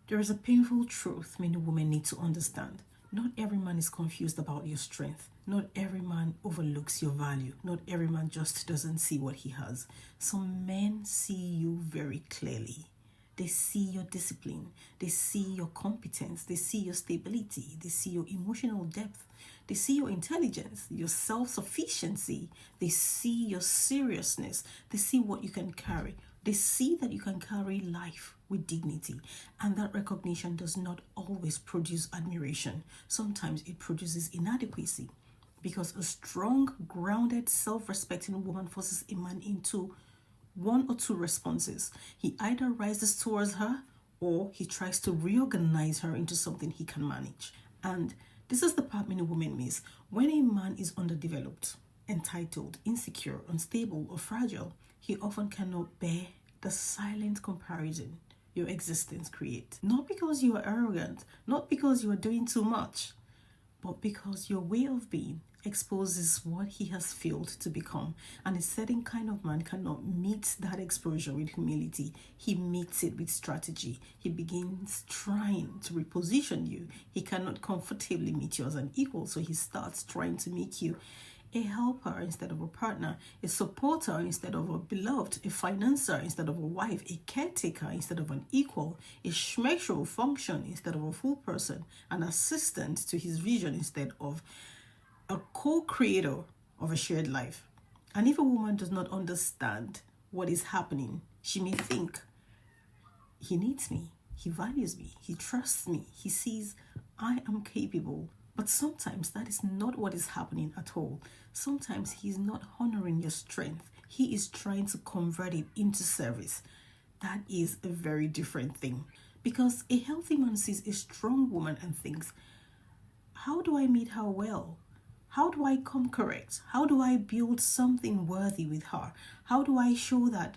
There is a painful truth many women need to understand. Not every man is confused about your strength. Not every man overlooks your value. Not every man just doesn't see what he has. Some men see you very clearly. They see your discipline. They see your competence. They see your stability. They see your emotional depth. They see your intelligence, your self-sufficiency. They see your seriousness. They see what you can carry. They see that you can carry life with dignity. And that recognition does not always produce admiration. Sometimes it produces inadequacy. Because a strong, grounded, self-respecting woman forces a man into one or two responses. He either rises towards her or he tries to reorganize her into something he can manage. And this is the part many women miss. When a man is underdeveloped, entitled, insecure, unstable, or fragile, he often cannot bear the silent comparison your existence creates. Not because you are arrogant, not because you are doing too much, but because your way of being exposes what he has failed to become. And a certain kind of man cannot meet that exposure with humility. He meets it with strategy. He begins trying to reposition you. He cannot comfortably meet you as an equal, so he starts trying to make you a helper instead of a partner, a supporter instead of a beloved, a financier instead of a wife, a caretaker instead of an equal, a special function instead of a full person, an assistant to his vision instead of a co-creator of a shared life. And if a woman does not understand what is happening, she may think, he needs me, he values me, he trusts me, he sees I am capable. But sometimes that is not what is happening at all. Sometimes he is not honoring your strength. He is trying to convert it into service. That is a very different thing. Because a healthy man sees a strong woman and thinks, how do I meet her well? How do I come correct? How do I build something worthy with her? How do I show that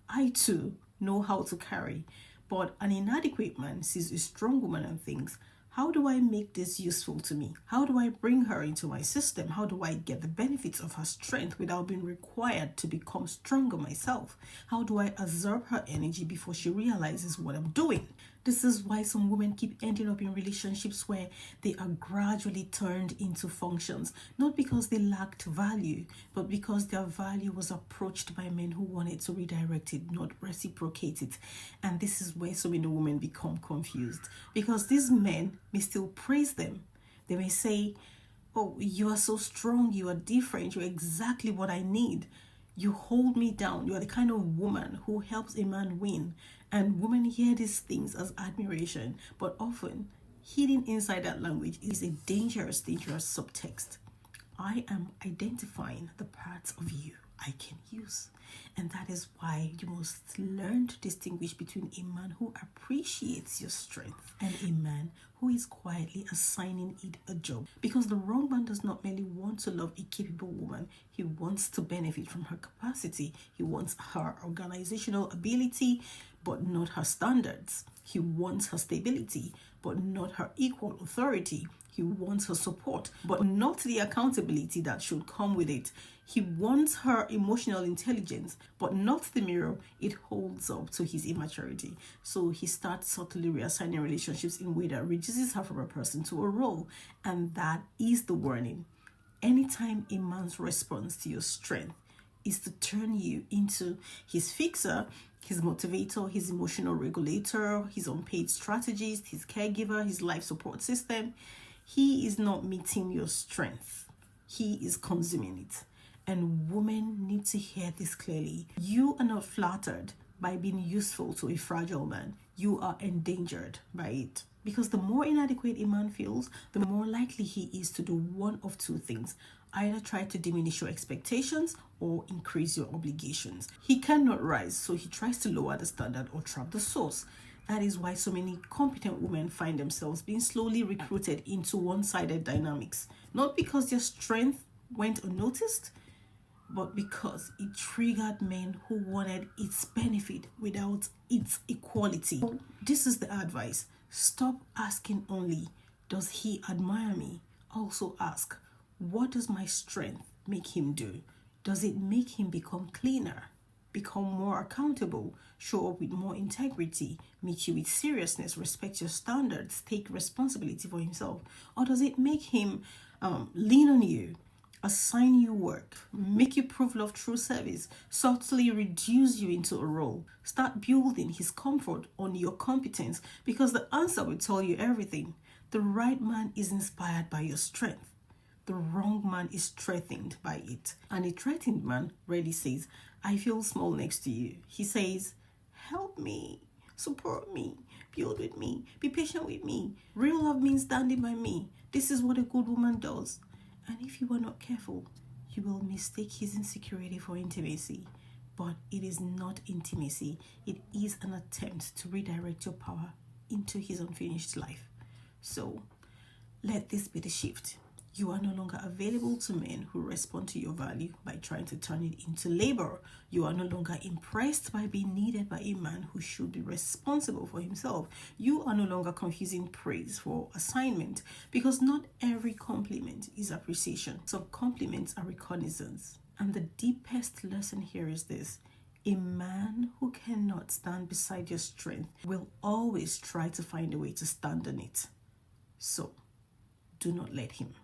I too know how to carry? But an inadequate man sees a strong woman and thinks, how do I make this useful to me? How do I bring her into my system? How do I get the benefits of her strength without being required to become stronger myself? How do I absorb her energy before she realizes what I'm doing? This is why some women keep ending up in relationships where they are gradually turned into functions, not because they lacked value, but because their value was approached by men who wanted to redirect it, not reciprocate it. And this is where so many women become confused, because these men may still praise them. They may say, oh, you are so strong, you are different, you're exactly what I need. You hold me down. You are the kind of woman who helps a man win. And women hear these things as admiration, but often hidden inside that language is a dangerous, dangerous subtext. I am identifying the parts of you I can use. And that is why you must learn to distinguish between a man who appreciates your strength and a man who is quietly assigning it a job. Because the wrong man does not merely want to love a capable woman, he wants to benefit from her capacity. He wants her organizational ability, but not her standards. He wants her stability, but not her equal authority. He wants her support, but not the accountability that should come with it. He wants her emotional intelligence, but not the mirror it holds up to his immaturity. So he starts subtly reassigning relationships in a way that reduces her from a person to a role. And that is the warning. Anytime a man's response to your strength is to turn you into his fixer, his motivator, his emotional regulator, his unpaid strategist, his caregiver, his life support system, he is not meeting your strength. He is consuming it. And women need to hear this clearly. You are not flattered by being useful to a fragile man. You are endangered by it. Because the more inadequate a man feels, the more likely he is to do one of two things. Either try to diminish your expectations or increase your obligations. He cannot rise, so he tries to lower the standard or trap the source. That is why so many competent women find themselves being slowly recruited into one-sided dynamics. Not because their strength went unnoticed, but because it triggered men who wanted its benefit without its equality. So this is the advice. Stop asking only, does he admire me? Also ask, what does my strength make him do? Does it make him become cleaner, become more accountable, show up with more integrity, meet you with seriousness, respect your standards, take responsibility for himself? Or does it make him lean on you, assign you work, make you prove love through service, subtly reduce you into a role, start building his comfort on your competence? Because the answer will tell you everything. The right man is inspired by your strength. The wrong man is threatened by it. And a threatened man rarely says, I feel small next to you. He says, help me, support me, build with me, be patient with me. Real love means standing by me. This is what a good woman does. And if you are not careful, you will mistake his insecurity for intimacy. But it is not intimacy. It is an attempt to redirect your power into his unfinished life. So let this be the shift. You are no longer available to men who respond to your value by trying to turn it into labor. You are no longer impressed by being needed by a man who should be responsible for himself. You are no longer confusing praise for assignment, because not every compliment is appreciation. Some compliments are reconnaissance. And the deepest lesson here is this: a man who cannot stand beside your strength will always try to find a way to stand on it. So do not let him.